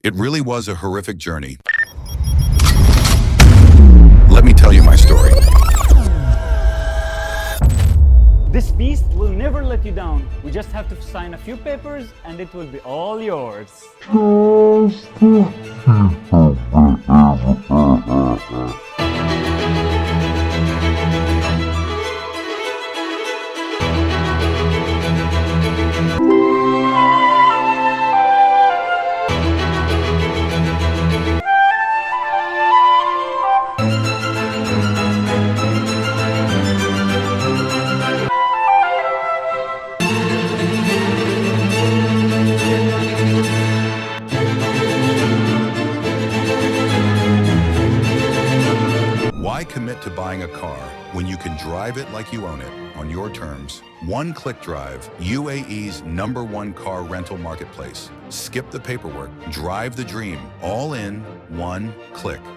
It really was a horrific journey. Let me tell you my story. This beast will never let you down. We just have to sign a few papers and it will be all yours. Why commit to buying a car when you can drive it like you own it on your terms? OneClickDrive, UAE's #1 car rental marketplace. Skip the paperwork, drive the dream, all in one click.